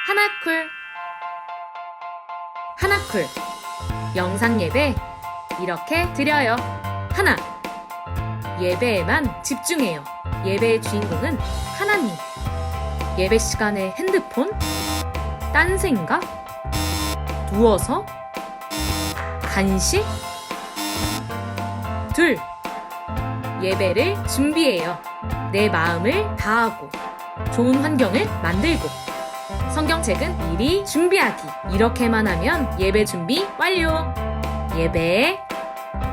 하나쿨 하나쿨 영상 예배 이렇게 드려요. 하나, 예배에만 집중해요. 예배의 주인공은 하나님. 예배 시간에 핸드폰? 딴 생각? 누워서? 간식? 둘, 예배를 준비해요. 내 마음을 다하고 좋은 환경을 만들고 성경책은 미리 준비하기. 이렇게만 하면 예배 준비 완료. 예배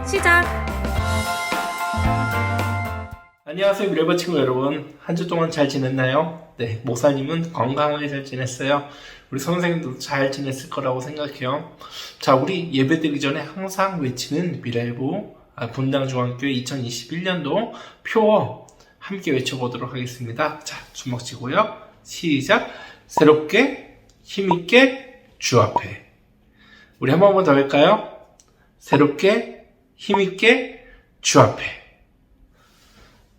시작. 안녕하세요, 미래바 친구 여러분. 한 주 동안 잘 지냈나요? 네, 목사님은 건강하게 잘 지냈어요. 우리 선생님도 잘 지냈을 거라고 생각해요. 자, 우리 예배 드리기 전에 항상 외치는 미래부 분당중앙교회 2021년도 표어 함께 외쳐보도록 하겠습니다. 자, 주먹 쥐고요. 시작. 새롭게 힘있게 주 앞에. 우리 한 번만 더 할까요? 새롭게 힘있게 주 앞에.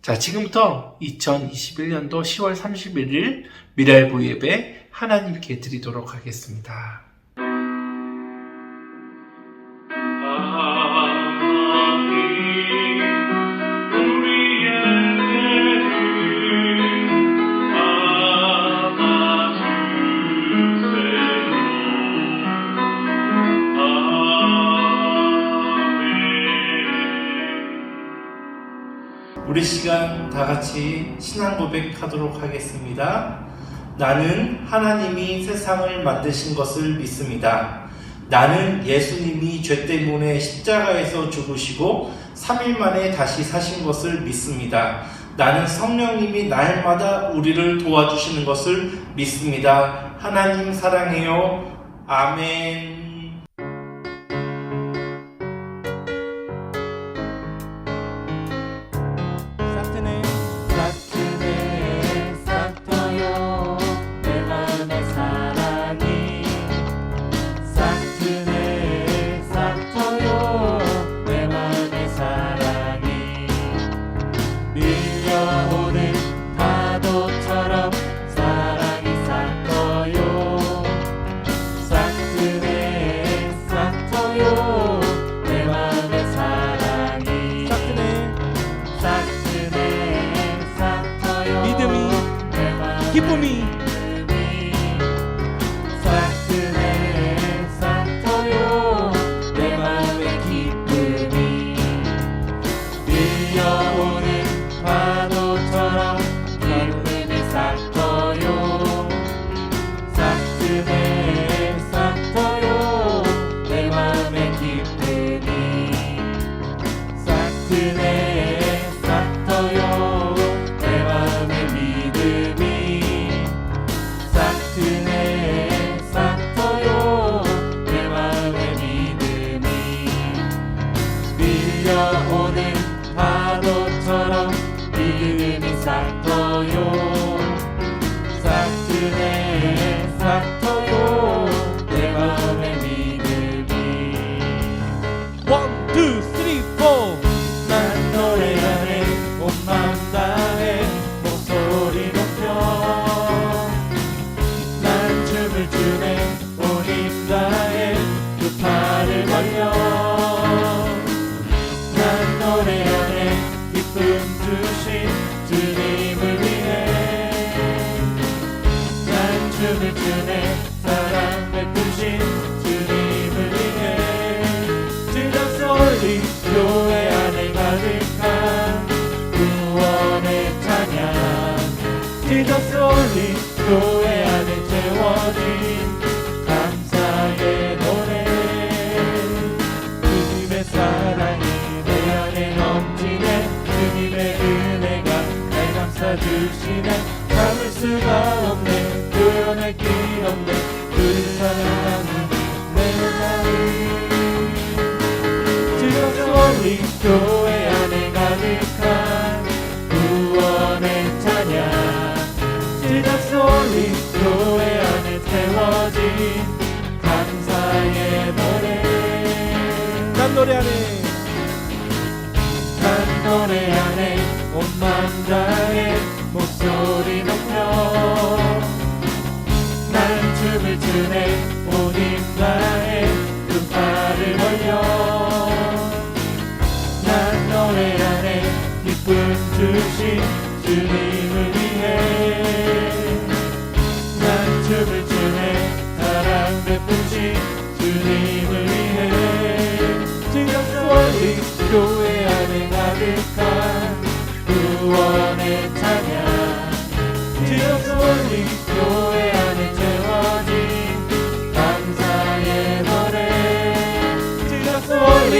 자, 지금부터 2021년도 10월 31일 미랄부 예배 하나님께 드리도록 하겠습니다. 우리 시간 다 같이 신앙 고백하도록 하겠습니다. 나는 하나님이 세상을 만드신 것을 믿습니다. 나는 예수님이 죄 때문에 십자가에서 죽으시고 3일 만에 다시 사신 것을 믿습니다. 나는 성령님이 날마다 우리를 도와주시는 것을 믿습니다. 하나님 사랑해요. 아멘. 기쁨이 싹트네 싹터요 내 마음의 기쁨이 밀려오는 파도처럼 기쁨이 싹터요 싹트네 싹터요 내 마음의 기쁨이 싹트네 싹터요 내 마음의 믿음이 싹트네 싹터요 내 마음의 믿음이 밀려오는 파도처럼 믿음이 싹터요 싹트네 싹터요 내 마음의 믿음이 1, 2, 3, 4 난 노래하네 온 마음 다해 목소리 높여 난 춤을 추네 온 힘 다해 두 팔을 벌려 난 노래하네 기쁨 주신 주님을 위해 난 춤을 추네 사랑 베푸신 주님을 위해 Jesus only 교회 안에 가득한 구원의 찬양 Jesus only 교회 안에 채워진 감사의 노래 주님의 사랑이 내 안에 넘치네 주님의 은혜가 날 감싸주시네 참을 수가 없네 표현할 길 없네 그를 사랑하는 내 마음 Jesus only 교회 안에 가득한 구원의 찬양 Jesus only 교회 안에 채워진 감사의 노래 난 노래하네 난 노래하네 온 마음 다해 목소리 높여 난 은혜 온 힘 다해 두 팔을 벌려 난 노래하네 기쁨 주신 주님을 위해 난 춤을 추네 사랑 베푸신 주님을 위해 지금 솔리 교회 안에 가득한 구원의 찬양 지금 솔리 교회 안에 채워진 감사의 노래 지금 솔리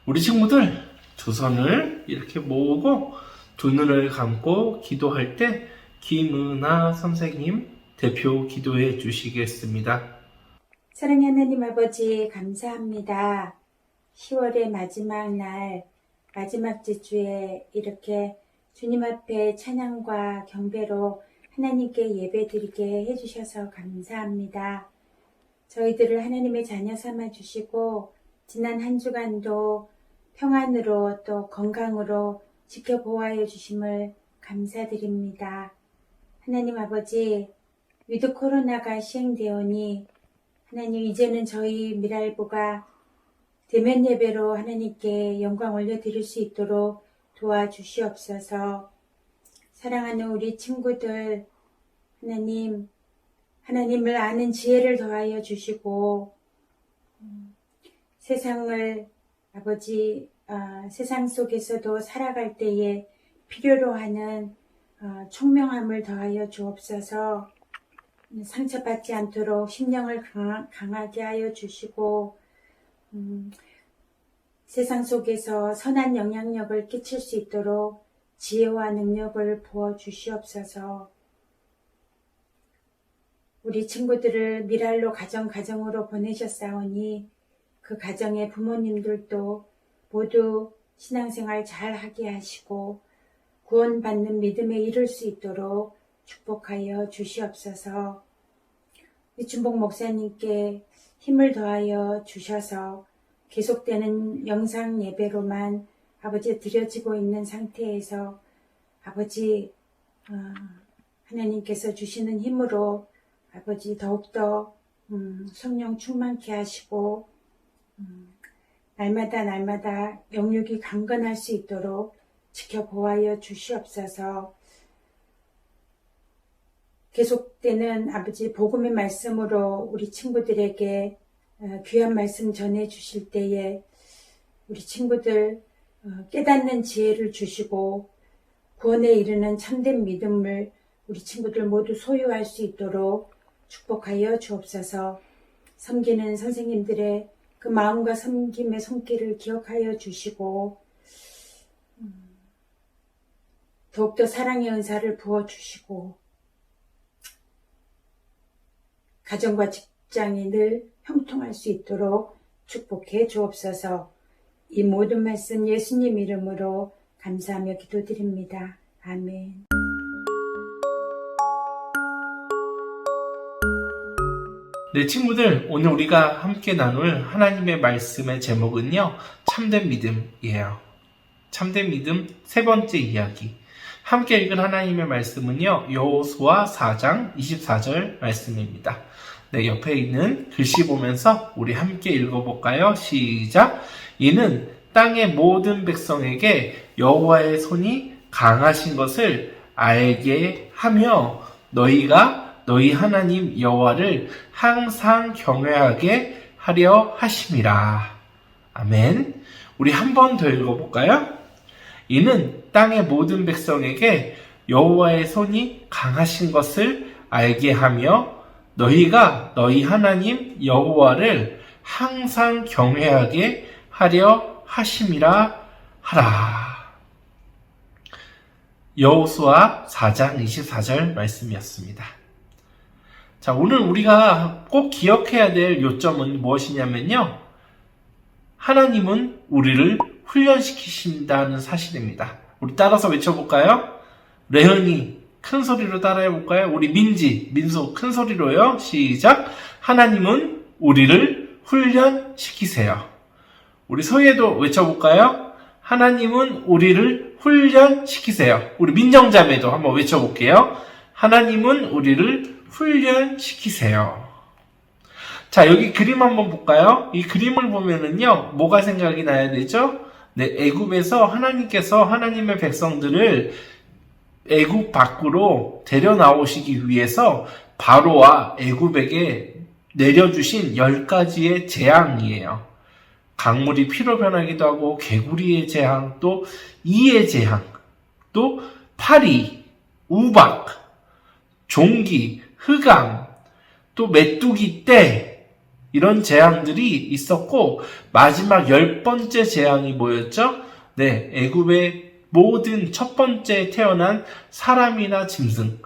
우리 친구들 두 손을 이렇게 모으고 두 눈을 감고 기도할 때 김은아 선생님 대표 기도해 주시겠습니다. 사랑의 하나님 아버지 감사합니다. 10월의 마지막 날 마지막 주에 이렇게 주님 앞에 찬양과 경배로 하나님께 예배드리게 해주셔서 감사합니다. 저희들을 하나님의 자녀 삼아 주시고 지난 한 주간도 평안으로 또 건강으로 지켜보아해 주심을 감사드립니다. 하나님 아버지, 위드 코로나가 시행되오니 하나님 이제는 저희 미랄부가 대면 예배로 하나님께 영광 올려드릴 수 있도록 도와주시옵소서. 사랑하는 우리 친구들, 하나님을 아는 지혜를 더하여 주시고 세상을 아버지 세상 속에서도 살아갈 때에 필요로 하는 총명함을 더하여 주옵소서. 상처받지 않도록 심령을 강하게 하여 주시고 세상 속에서 선한 영향력을 끼칠 수 있도록 지혜와 능력을 부어 주시옵소서. 우리 친구들을 미랄로 가정으로 보내셨사오니 그 가정의 부모님들도 모두 신앙생활 잘 하게 하시고 구원받는 믿음에 이를 수 있도록 축복하여 주시옵소서. 이춘복 목사님께 힘을 더하여 주셔서 계속되는 영상 예배로만 아버지 드려지고 있는 상태에서 아버지 하나님께서 주시는 힘으로 아버지 더욱더 성령 충만케 하시고 날마다 영육이 강건할 수 있도록 지켜보아여 주시옵소서. 계속되는 아버지 복음의 말씀으로 우리 친구들에게 귀한 말씀 전해 주실 때에 우리 친구들 깨닫는 지혜를 주시고 구원에 이르는 참된 믿음을 우리 친구들 모두 소유할 수 있도록 축복하여 주옵소서. 섬기는 선생님들의 그 마음과 섬김의 손길을 기억하여 주시고 더욱더 사랑의 은사를 부어주시고 가정과 직장이 늘 형통할 수 있도록 축복해 주옵소서. 이 모든 말씀 예수님 이름으로 감사하며 기도드립니다. 아멘. 네, 친구들, 오늘 우리가 함께 나눌 하나님의 말씀의 제목은요, 참된 믿음이에요. 참된 믿음 세 번째 이야기. 함께 읽은 하나님의 말씀은요, 여호수아 4장 24절 말씀입니다. 네, 옆에 있는 글씨 보면서 우리 함께 읽어볼까요? 시작! 이는 땅의 모든 백성에게 여호와의 손이 강하신 것을 알게 하며 너희가 너희 하나님 여호와를 항상 경외하게 하려 하심이라. 아멘. 우리 한 번 더 읽어볼까요? 이는 땅의 모든 백성에게 여호와의 손이 강하신 것을 알게 하며 너희가 너희 하나님 여호와를 항상 경외하게 하려 하심이라 하라. 여호수아 4장 24절 말씀이었습니다. 자, 오늘 우리가 꼭 기억해야 될 요점은 무엇이냐면요, 하나님은 우리를 훈련시키신다는 사실입니다. 우리 따라서 외쳐볼까요? 레은이 큰 소리로 따라해볼까요? 우리 민수 큰 소리로요. 시작! 하나님은 우리를 훈련시키세요. 우리 소희도 외쳐볼까요? 하나님은 우리를 훈련시키세요. 우리 민정자매도 한번 외쳐볼게요. 하나님은 우리를 훈련시키세요. 자, 여기 그림 한번 볼까요? 이 그림을 보면은요, 뭐가 생각이 나야 되죠? 네, 애굽에서 하나님께서 하나님의 백성들을 애굽 밖으로 데려 나오시기 위해서 바로와 애굽에게 내려주신 10가지의 재앙이에요. 강물이 피로 변하기도 하고, 개구리의 재앙, 또 이의 재앙, 또 파리, 우박, 종기, 흑암, 또 메뚜기 떼, 이런 재앙들이 있었고, 마지막 10번째 재앙이 뭐였죠? 네, 애굽의 모든 첫 번째 태어난 사람이나 짐승,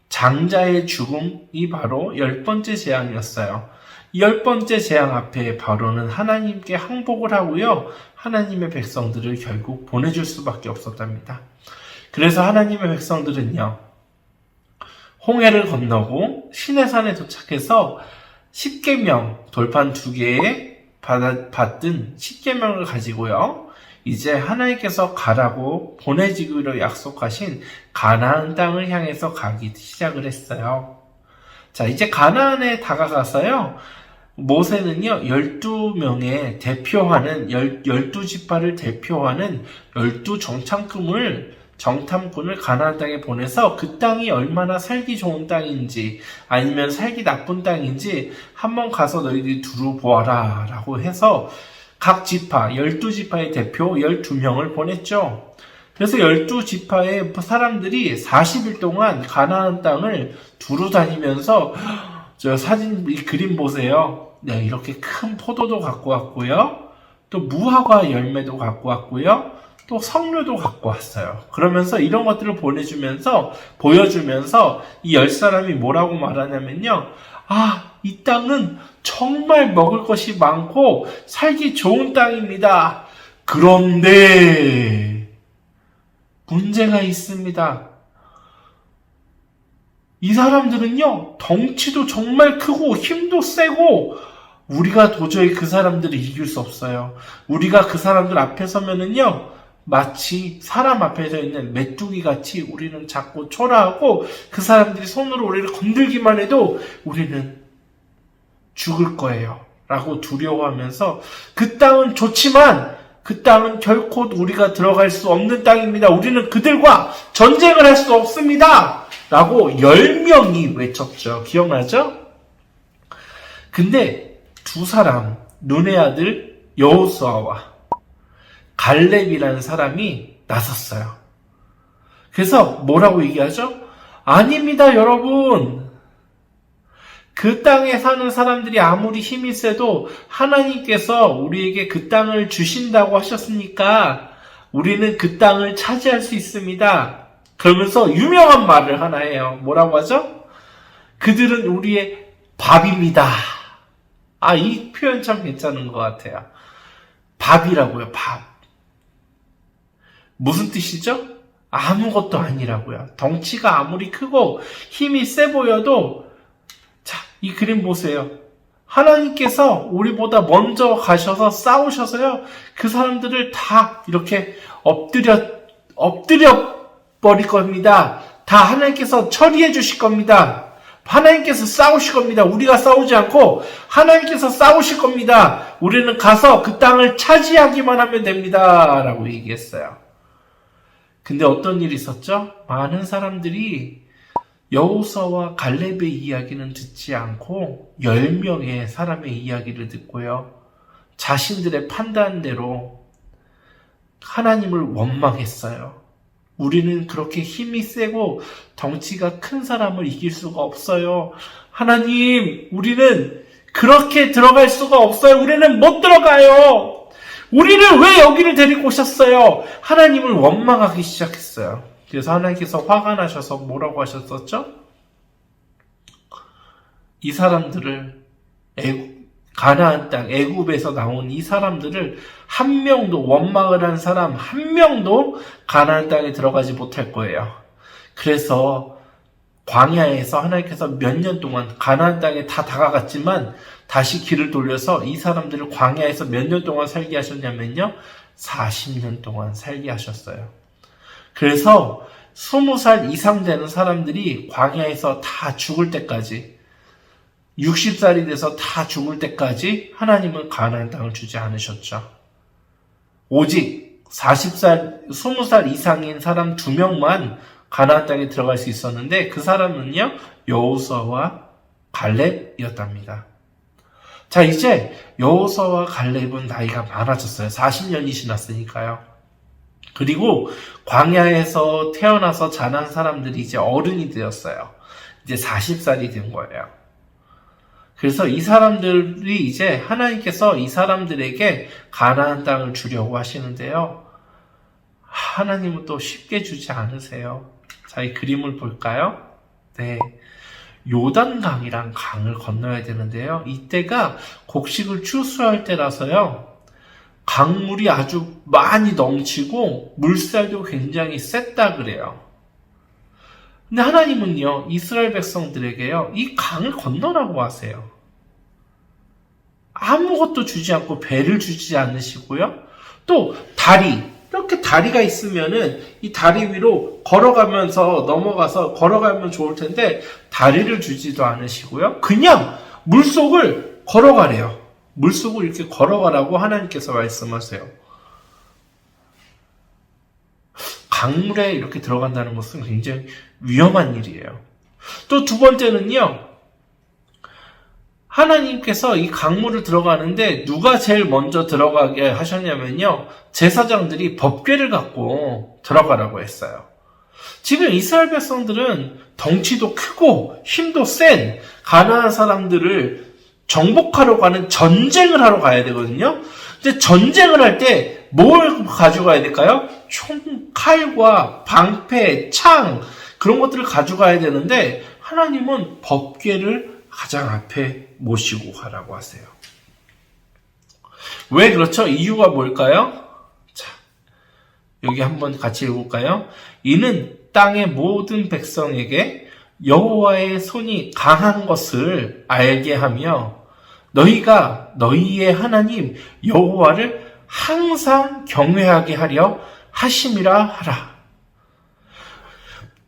장자의 죽음이 바로 10번째 재앙이었어요. 10번째 재앙 앞에 바로는 하나님께 항복을 하고요, 하나님의 백성들을 결국 보내줄 수밖에 없었답니다. 그래서 하나님의 백성들은요, 홍해를 건너고 시내산에 도착해서 10계명, 돌판 2개에 받은 10계명을 가지고요, 이제 하나님께서 가라고 보내주기로 약속하신 가나안 땅을 향해서 가기 시작을 했어요. 자, 이제 가나안에 다가가서요, 모세는요, 12명의 대표하는, 12지파를 대표하는 12정탐꾼을 가나안 땅에 보내서 그 땅이 얼마나 살기 좋은 땅인지 아니면 살기 나쁜 땅인지 한번 가서 너희들이 두루 보아라 라고 해서 각 지파, 12지파의 대표 12명을 보냈죠. 그래서 12지파의 사람들이 40일 동안 가나안 땅을 두루 다니면서, 저 사진, 이 그림 보세요. 네, 이렇게 큰 포도도 갖고 왔고요, 또 무화과 열매도 갖고 왔고요, 또 석류도 갖고 왔어요. 그러면서 이런 것들을 보여주면서 이 10사람이 뭐라고 말하냐면요, 이 땅은 정말 먹을 것이 많고 살기 좋은 땅입니다. 그런데 문제가 있습니다. 이 사람들은요, 덩치도 정말 크고 힘도 세고 우리가 도저히 그 사람들을 이길 수 없어요. 우리가 그 사람들 앞에 서면은요, 마치 사람 앞에 서 있는 메뚜기 같이 우리는 자꾸 초라하고 그 사람들이 손으로 우리를 건들기만 해도 우리는 죽을 거예요. 라고 두려워하면서 그 땅은 좋지만 그 땅은 결코 우리가 들어갈 수 없는 땅입니다. 우리는 그들과 전쟁을 할 수 없습니다. 라고 10명이 외쳤죠. 기억나죠? 근데 두 사람, 눈의 아들 여호수아와 갈렙이라는 사람이 나섰어요. 그래서 뭐라고 얘기하죠? 아닙니다, 여러분. 그 땅에 사는 사람들이 아무리 힘이 세도 하나님께서 우리에게 그 땅을 주신다고 하셨으니까 우리는 그 땅을 차지할 수 있습니다. 그러면서 유명한 말을 하나 해요. 뭐라고 하죠? 그들은 우리의 밥입니다. 이 표현 참 괜찮은 것 같아요. 밥이라고요, 밥. 무슨 뜻이죠? 아무것도 아니라고요. 덩치가 아무리 크고 힘이 세 보여도 자, 이 그림 보세요. 하나님께서 우리보다 먼저 가셔서 싸우셔서요. 그 사람들을 다 이렇게 엎드려 버릴 겁니다. 다 하나님께서 처리해 주실 겁니다. 하나님께서 싸우실 겁니다. 우리가 싸우지 않고 하나님께서 싸우실 겁니다. 우리는 가서 그 땅을 차지하기만 하면 됩니다. 라고 얘기했어요. 근데 어떤 일이 있었죠? 많은 사람들이 여호수아와 갈렙의 이야기는 듣지 않고 10명의 사람의 이야기를 듣고요. 자신들의 판단대로 하나님을 원망했어요. 우리는 그렇게 힘이 세고 덩치가 큰 사람을 이길 수가 없어요. 하나님, 우리는 그렇게 들어갈 수가 없어요. 우리는 못 들어가요. 우리를 왜 여기를 데리고 오셨어요? 하나님을 원망하기 시작했어요. 그래서 하나님께서 화가 나셔서 뭐라고 하셨었죠? 이 사람들을 가나안 땅 애굽에서 나온 이 사람들을 한 명도 원망을 한 사람 한 명도 가나안 땅에 들어가지 못할 거예요. 그래서 광야에서 하나님께서 몇 년 동안 가나안 땅에 다 다가갔지만 다시 길을 돌려서 이 사람들을 광야에서 몇 년 동안 살게 하셨냐면요. 40년 동안 살게 하셨어요. 그래서 20살 이상 되는 사람들이 광야에서 다 죽을 때까지 60살이 돼서 다 죽을 때까지 하나님은 가나안 땅을 주지 않으셨죠. 오직 20살 이상인 사람 2명만 가나안 땅에 들어갈 수 있었는데 그 사람은요. 여호수아와 갈렙이었답니다. 자, 이제 여호수아와 갈렙은 나이가 많아졌어요. 40년이 지났으니까요. 그리고 광야에서 태어나서 자란 사람들이 이제 어른이 되었어요. 이제 40살이 된 거예요. 그래서 이 사람들이 이제 하나님께서 이 사람들에게 가나안 땅을 주려고 하시는데요. 하나님은 또 쉽게 주지 않으세요. 자, 이 그림을 볼까요? 네. 요단강이란 강을 건너야 되는데요. 이때가 곡식을 추수할 때라서요. 강물이 아주 많이 넘치고 물살도 굉장히 셌다 그래요. 근데 하나님은요, 이스라엘 백성들에게요, 이 강을 건너라고 하세요. 아무것도 주지 않고 배를 주지 않으시고요. 또 다리, 이렇게 다리가 있으면은 이 다리 위로 걸어가면서 넘어가서 걸어가면 좋을 텐데 다리를 주지도 않으시고요. 그냥 물속을 걸어가래요. 물속을 이렇게 걸어가라고 하나님께서 말씀하세요. 강물에 이렇게 들어간다는 것은 굉장히 위험한 일이에요. 또 두 번째는요. 하나님께서 이 강물을 들어가는데 누가 제일 먼저 들어가게 하셨냐면요. 제사장들이 법궤를 갖고 들어가라고 했어요. 지금 이스라엘 백성들은 덩치도 크고 힘도 센 가나안 사람들을 정복하러 가는 전쟁을 하러 가야 되거든요. 근데 전쟁을 할 때 뭘 가져가야 될까요? 총, 칼과 방패, 창 그런 것들을 가져가야 되는데 하나님은 법궤를 가장 앞에 모시고 가라고 하세요. 왜 그렇죠? 이유가 뭘까요? 자, 여기 한번 같이 읽어볼까요? 이는 땅의 모든 백성에게 여호와의 손이 강한 것을 알게 하며 너희가 너희의 하나님 여호와를 항상 경외하게 하려 하심이라 하라.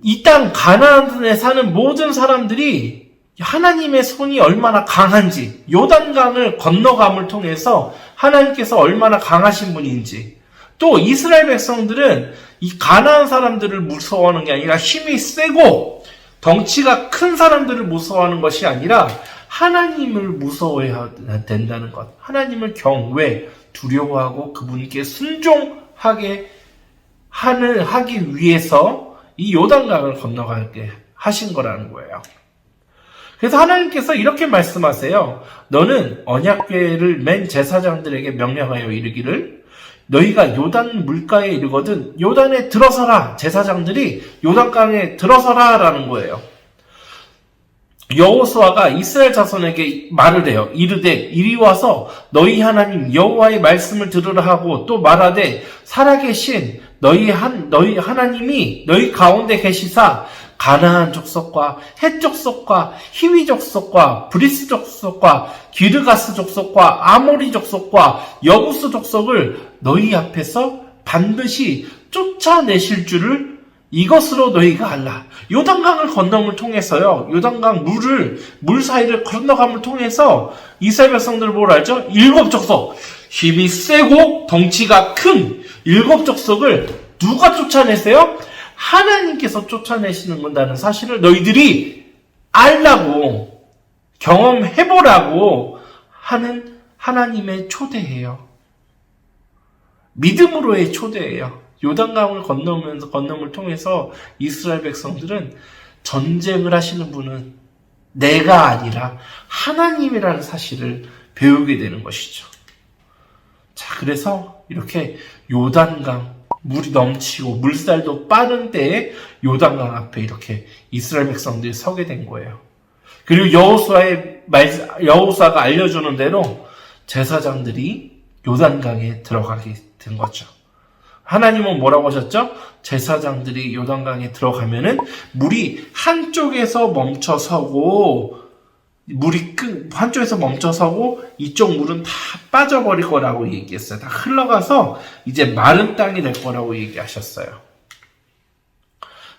이 땅 가나안에 사는 모든 사람들이 하나님의 손이 얼마나 강한지, 요단강을 건너감을 통해서 하나님께서 얼마나 강하신 분인지, 또 이스라엘 백성들은 이 가나안 사람들을 무서워하는 게 아니라 힘이 세고 덩치가 큰 사람들을 무서워하는 것이 아니라 하나님을 무서워해야 된다는 것. 하나님을 경외, 두려워하고 그분께 순종하게 하기 위해서 이 요단강을 건너가게 하신 거라는 거예요. 그래서 하나님께서 이렇게 말씀하세요. 너는 언약궤를 맨 제사장들에게 명령하여 이르기를 너희가 요단 물가에 이르거든 요단에 들어서라. 제사장들이 요단강에 들어서라 라는 거예요. 여호수아가 이스라엘 자손에게 말을 해요. 이르되 이리 와서 너희 하나님 여호와의 말씀을 들으라 하고 또 말하되 살아계신 너희 하나님이 너희 가운데 계시사 가나안 족속과 헷 족속과 히위 족속과 브리스 족속과 기르가스 족속과 아모리 족속과 여부스 족속을 너희 앞에서 반드시 쫓아내실 줄을 이것으로 너희가 알라. 요단강을 건너감을 통해서요. 요단강 물 사이를 건너감을 통해서 이스라엘 백성들을 뭘 알죠? 7족속. 힘이 세고 덩치가 큰 7족속을 누가 쫓아내세요? 하나님께서 쫓아내시는 건다는 사실을 너희들이 알라고 경험해보라고 하는 하나님의 초대예요. 믿음으로의 초대예요. 요단강을 건너을 통해서 이스라엘 백성들은 전쟁을 하시는 분은 내가 아니라 하나님이라는 사실을 배우게 되는 것이죠. 자, 그래서 이렇게 요단강 물이 넘치고 물살도 빠른 때에 요단강 앞에 이렇게 이스라엘 백성들이 서게 된 거예요. 그리고 여호수아가 알려주는 대로 제사장들이 요단강에 들어가게 된 거죠. 하나님은 뭐라고 하셨죠? 제사장들이 요단강에 들어가면은 물이 한쪽에서 멈춰서고 이쪽 물은 다 빠져버릴 거라고 얘기했어요. 다 흘러가서 이제 마른 땅이 될 거라고 얘기하셨어요.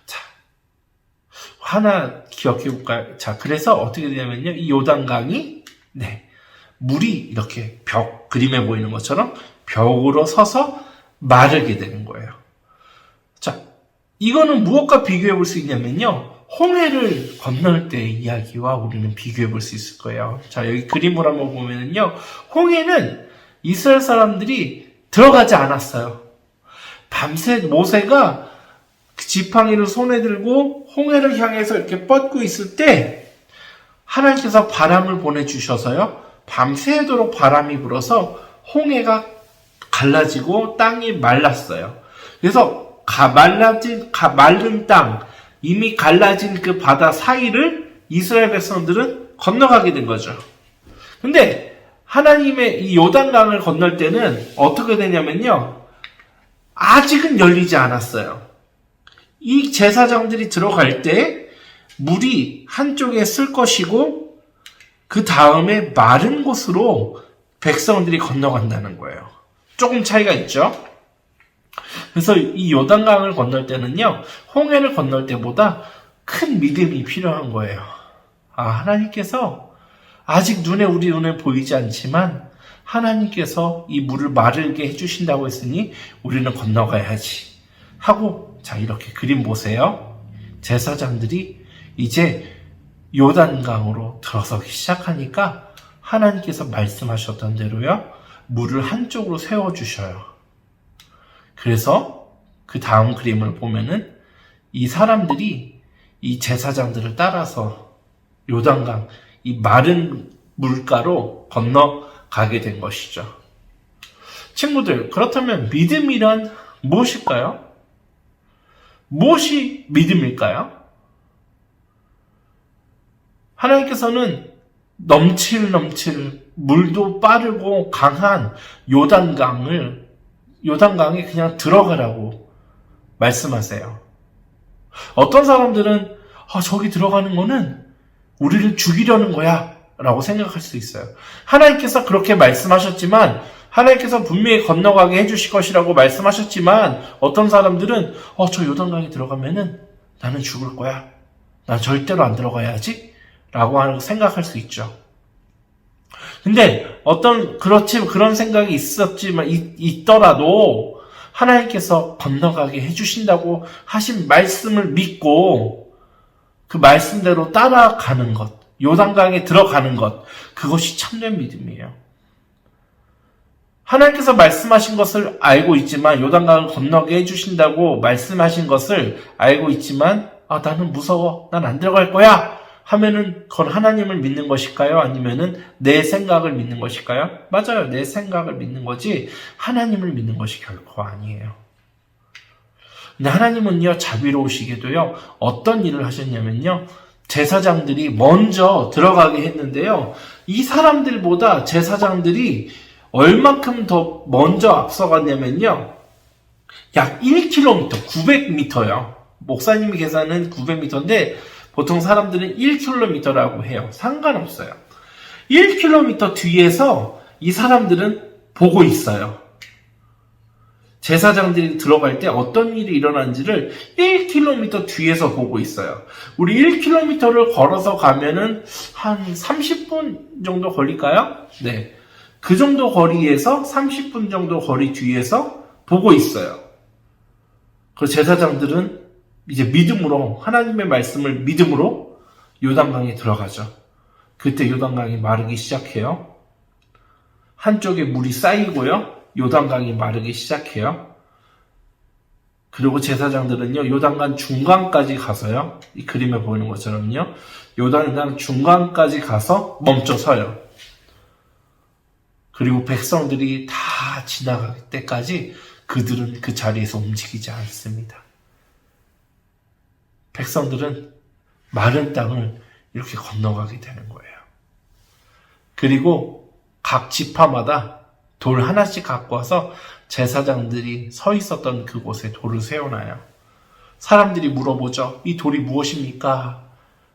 자, 하나 기억해 볼까요? 자, 그래서 어떻게 되냐면요. 이 요단강이 물이 이렇게 그림에 보이는 것처럼 벽으로 서서 마르게 되는 거예요. 자, 이거는 무엇과 비교해 볼 수 있냐면요. 홍해를 건널 때의 이야기와 우리는 비교해 볼 수 있을 거예요. 자, 여기 그림을 한번 보면은요. 홍해는 이스라엘 사람들이 들어가지 않았어요. 밤새 모세가 지팡이를 손에 들고 홍해를 향해서 이렇게 뻗고 있을 때 하나님께서 바람을 보내주셔서요. 밤새도록 바람이 불어서 홍해가 갈라지고 땅이 말랐어요. 그래서 마른 땅, 이미 갈라진 그 바다 사이를 이스라엘 백성들은 건너가게 된 거죠. 근데 하나님의 이 요단강을 건널 때는 어떻게 되냐면요. 아직은 열리지 않았어요. 이 제사장들이 들어갈 때 물이 한쪽에 쓸 것이고 그 다음에 마른 곳으로 백성들이 건너간다는 거예요. 조금 차이가 있죠. 그래서 이 요단강을 건널 때는요. 홍해를 건널 때보다 큰 믿음이 필요한 거예요. 하나님께서 아직 우리 눈에 보이지 않지만 하나님께서 이 물을 마르게 해주신다고 했으니 우리는 건너가야지 하고 자 이렇게 그림 보세요. 제사장들이 이제 요단강으로 들어서기 시작하니까 하나님께서 말씀하셨던 대로요. 물을 한쪽으로 세워주셔요. 그래서 그 다음 그림을 보면은 이 사람들이 이 제사장들을 따라서 요단강, 이 마른 물가로 건너가게 된 것이죠. 친구들, 그렇다면 믿음이란 무엇일까요? 무엇이 믿음일까요? 하나님께서는 넘칠 물도 빠르고 강한 요단강에 그냥 들어가라고 말씀하세요. 어떤 사람들은 저기 들어가는 거는 우리를 죽이려는 거야 라고 생각할 수 있어요. 하나님께서 그렇게 말씀하셨지만, 하나님께서 분명히 건너가게 해주실 것이라고 말씀하셨지만, 어떤 사람들은 저 요단강에 들어가면은 나는 죽을 거야. 난 절대로 안 들어가야지 라고 생각할 수 있죠. 근데 그런 생각이 있더라도 하나님께서 건너가게 해주신다고 하신 말씀을 믿고 그 말씀대로 따라가는 것, 요단강에 들어가는 것, 그것이 참된 믿음이에요. 하나님께서 말씀하신 것을 알고 있지만, 요단강을 건너게 해주신다고 말씀하신 것을 알고 있지만, 나는 무서워, 난 안 들어갈 거야 하면은 그건 하나님을 믿는 것일까요? 아니면은 내 생각을 믿는 것일까요? 맞아요, 내 생각을 믿는 거지 하나님을 믿는 것이 결코 아니에요. 근데 하나님은요, 자비로우시게도요, 어떤 일을 하셨냐면요, 제사장들이 먼저 들어가게 했는데요, 이 사람들보다 제사장들이 얼만큼 더 먼저 앞서갔냐면요, 약 1km, 900m요. 목사님이 계산은 900m인데 보통 사람들은 1km라고 해요. 상관없어요. 1km 뒤에서 이 사람들은 보고 있어요. 제사장들이 들어갈 때 어떤 일이 일어난지를 1km 뒤에서 보고 있어요. 우리 1km를 걸어서 가면은 한 30분 정도 걸릴까요? 네. 그 정도 거리에서 30분 정도 거리 뒤에서 보고 있어요. 그 제사장들은 이제 믿음으로, 하나님의 말씀을 믿음으로 요단강에 들어가죠. 그때 요단강이 마르기 시작해요. 한쪽에 물이 쌓이고요, 요단강이 마르기 시작해요. 그리고 제사장들은요, 요단강 중간까지 가서요, 이 그림에 보이는 것처럼요, 요단강 중간까지 가서 멈춰 서요. 그리고 백성들이 다 지나갈 때까지 그들은 그 자리에서 움직이지 않습니다. 백성들은 마른 땅을 이렇게 건너가게 되는 거예요. 그리고 각 지파마다 돌 하나씩 갖고 와서 제사장들이 서 있었던 그곳에 돌을 세워놔요. 사람들이 물어보죠. 이 돌이 무엇입니까?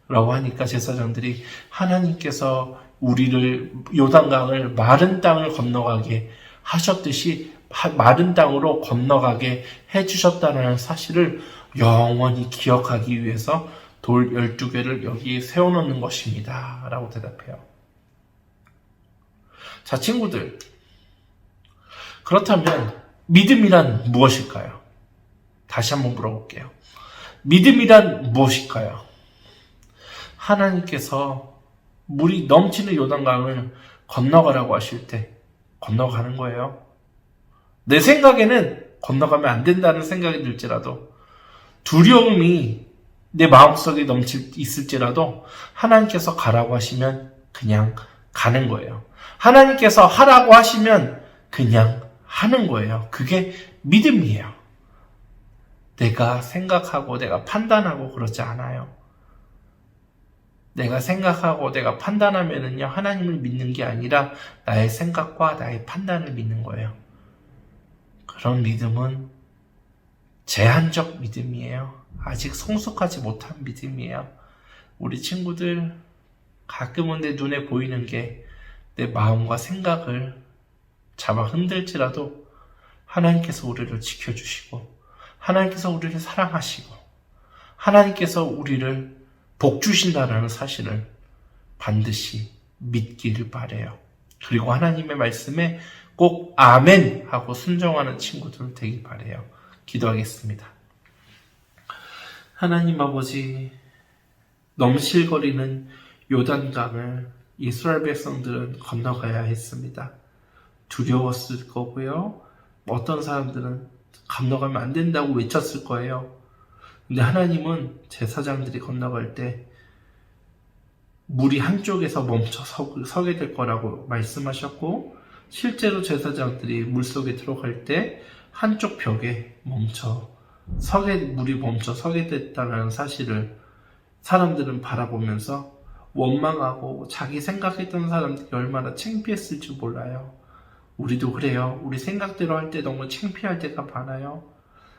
라고 하니까 제사장들이 하나님께서 우리를 요단강을 마른 땅을 건너가게 하셨듯이 마른 땅으로 건너가게 해주셨다는 사실을 영원히 기억하기 위해서 돌 12개를 여기에 세워놓는 것입니다. 라고 대답해요. 자, 친구들. 그렇다면 믿음이란 무엇일까요? 다시 한번 물어볼게요. 믿음이란 무엇일까요? 하나님께서 물이 넘치는 요단강을 건너가라고 하실 때 건너가는 거예요. 내 생각에는 건너가면 안 된다는 생각이 들지라도, 두려움이 내 마음속에 있을지라도 하나님께서 가라고 하시면 그냥 가는 거예요. 하나님께서 하라고 하시면 그냥 하는 거예요. 그게 믿음이에요. 내가 생각하고 내가 판단하고 그러지 않아요. 내가 생각하고 내가 판단하면은요, 하나님을 믿는 게 아니라 나의 생각과 나의 판단을 믿는 거예요. 그런 믿음은 제한적 믿음이에요. 아직 성숙하지 못한 믿음이에요. 우리 친구들, 가끔은 내 눈에 보이는 게 내 마음과 생각을 잡아 흔들지라도 하나님께서 우리를 지켜주시고, 하나님께서 우리를 사랑하시고, 하나님께서 우리를 복 주신다는 사실을 반드시 믿기를 바라요. 그리고 하나님의 말씀에 꼭 아멘 하고 순종하는 친구들 되길 바라요. 기도하겠습니다. 하나님 아버지, 넘실거리는 요단강을 이스라엘 백성들은 건너가야 했습니다. 두려웠을 거고요. 어떤 사람들은 건너가면 안 된다고 외쳤을 거예요. 근데 하나님은 제사장들이 건너갈 때 물이 한쪽에서 멈춰 서게 될 거라고 말씀하셨고, 실제로 제사장들이 물속에 들어갈 때 한쪽 벽에 물이 멈춰 서게 됐다는 사실을 사람들은 바라보면서 원망하고 자기 생각했던 사람들이 얼마나 창피했을지 몰라요. 우리도 그래요. 우리 생각대로 할 때 너무 창피할 때가 많아요.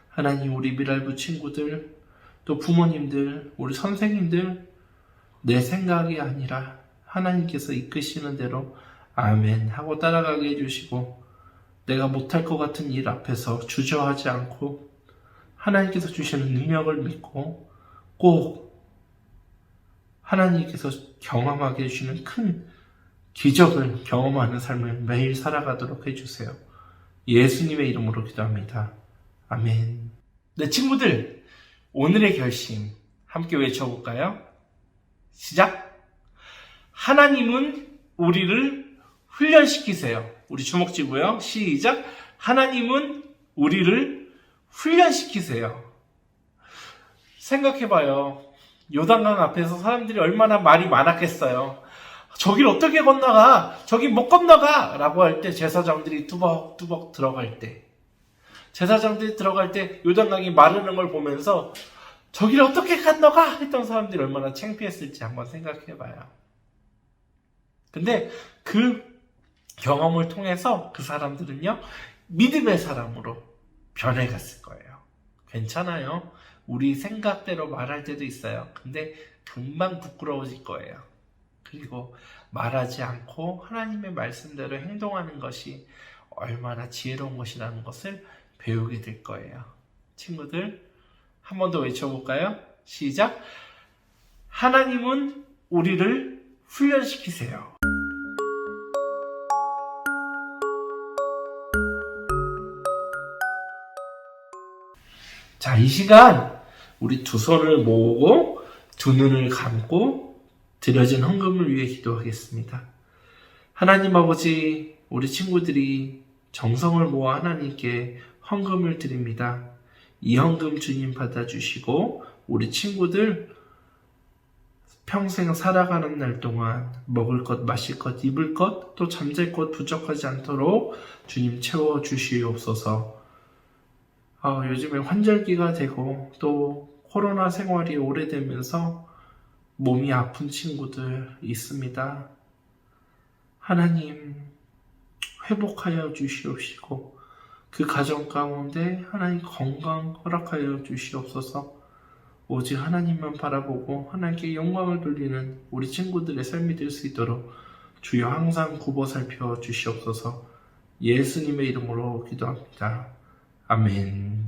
하나님, 우리 미랄부 친구들, 또 부모님들, 우리 선생님들, 내 생각이 아니라 하나님께서 이끄시는 대로 아멘 하고 따라가게 해주시고, 내가 못할 것 같은 일 앞에서 주저하지 않고 하나님께서 주시는 능력을 믿고 꼭 하나님께서 경험하게 해주시는 큰 기적을 경험하는 삶을 매일 살아가도록 해주세요. 예수님의 이름으로 기도합니다. 아멘. 네, 친구들, 오늘의 결심 함께 외쳐볼까요? 시작! 하나님은 우리를 훈련시키세요. 우리 주먹 쥐고요. 시작! 하나님은 우리를 훈련시키세요. 생각해봐요. 요단강 앞에서 사람들이 얼마나 말이 많았겠어요. 저길 어떻게 건너가? 저기 못 건너가! 라고 할 때 제사장들이 뚜벅뚜벅 들어갈 때, 제사장들이 들어갈 때 요단강이 마르는 걸 보면서 저길 어떻게 건너가? 했던 사람들이 얼마나 창피했을지 한번 생각해봐요. 근데 그 경험을 통해서 그 사람들은요, 믿음의 사람으로 변해갔을 거예요. 괜찮아요. 우리 생각대로 말할 때도 있어요. 근데 금방 부끄러워질 거예요. 그리고 말하지 않고 하나님의 말씀대로 행동하는 것이 얼마나 지혜로운 것이라는 것을 배우게 될 거예요. 친구들, 한 번 더 외쳐볼까요? 시작! 하나님은 우리를 훈련시키세요. 자, 이 시간 우리 두 손을 모으고 두 눈을 감고 드려진 헌금을 위해 기도하겠습니다. 하나님 아버지, 우리 친구들이 정성을 모아 하나님께 헌금을 드립니다. 이 헌금 주님 받아주시고 우리 친구들 평생 살아가는 날 동안 먹을 것, 마실 것, 입을 것, 또 잠잘 것 부족하지 않도록 주님 채워주시옵소서. 요즘에 환절기가 되고 또 코로나 생활이 오래되면서 몸이 아픈 친구들 있습니다. 하나님 회복하여 주시옵시고 그 가정 가운데 하나님 건강 허락하여 주시옵소서. 오직 하나님만 바라보고 하나님께 영광을 돌리는 우리 친구들의 삶이 될 수 있도록 주여 항상 굽어 살펴 주시옵소서. 예수님의 이름으로 기도합니다. 아멘.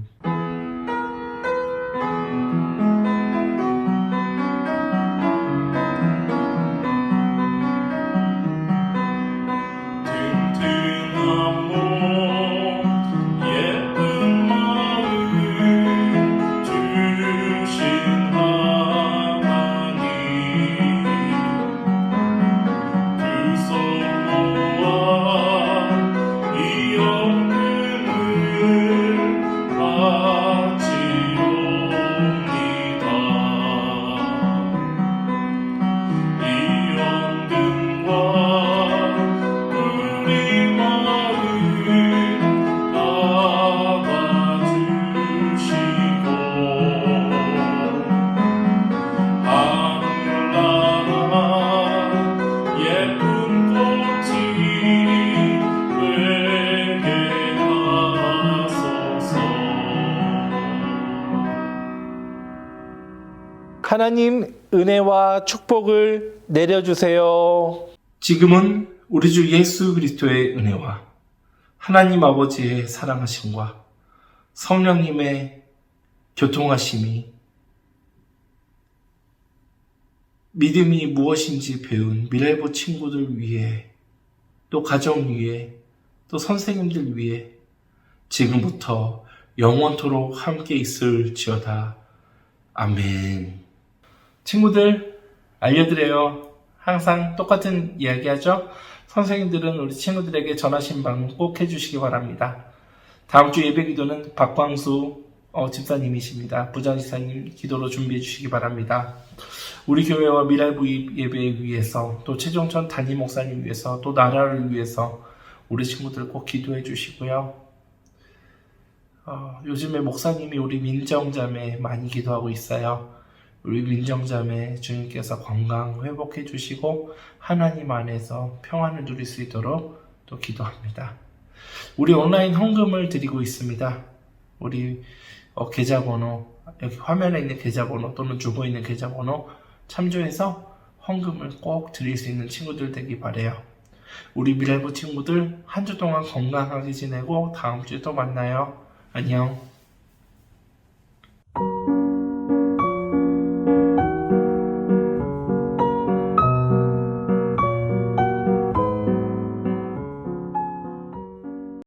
하나님 은혜와 축복을 내려주세요. 지금은 우리 주 예수 그리스도의 은혜와 하나님 아버지의 사랑하심과 성령님의 교통하심이 믿음이 무엇인지 배운 미래부 친구들 위해, 또 가정 위해, 또 선생님들 위해 지금부터 영원토록 함께 있을지어다. 아멘. 친구들, 알려드려요. 항상 똑같은 이야기 하죠. 선생님들은 우리 친구들에게 전하신 방문 꼭 해주시기 바랍니다. 다음 주 예배 기도는 박광수 집사님이십니다. 부장집사님 기도로 준비해 주시기 바랍니다. 우리 교회와 미랄부 예배를 위해서, 또 최종천 담임 목사님 위해서, 또 나라를 위해서 우리 친구들 꼭 기도해 주시고요. 요즘에 목사님이 우리 민정자매 많이 기도하고 있어요. 우리 민정자매 주님께서 건강 회복해 주시고 하나님 안에서 평안을 누릴 수 있도록 또 기도합니다. 우리 온라인 헌금을 드리고 있습니다. 우리 계좌번호, 여기 화면에 있는 계좌번호 또는 주보에 있는 계좌번호 참조해서 헌금을 꼭 드릴 수 있는 친구들 되기 바래요. 우리 미래부 친구들 한 주 동안 건강하게 지내고 다음 주에 또 만나요. 안녕.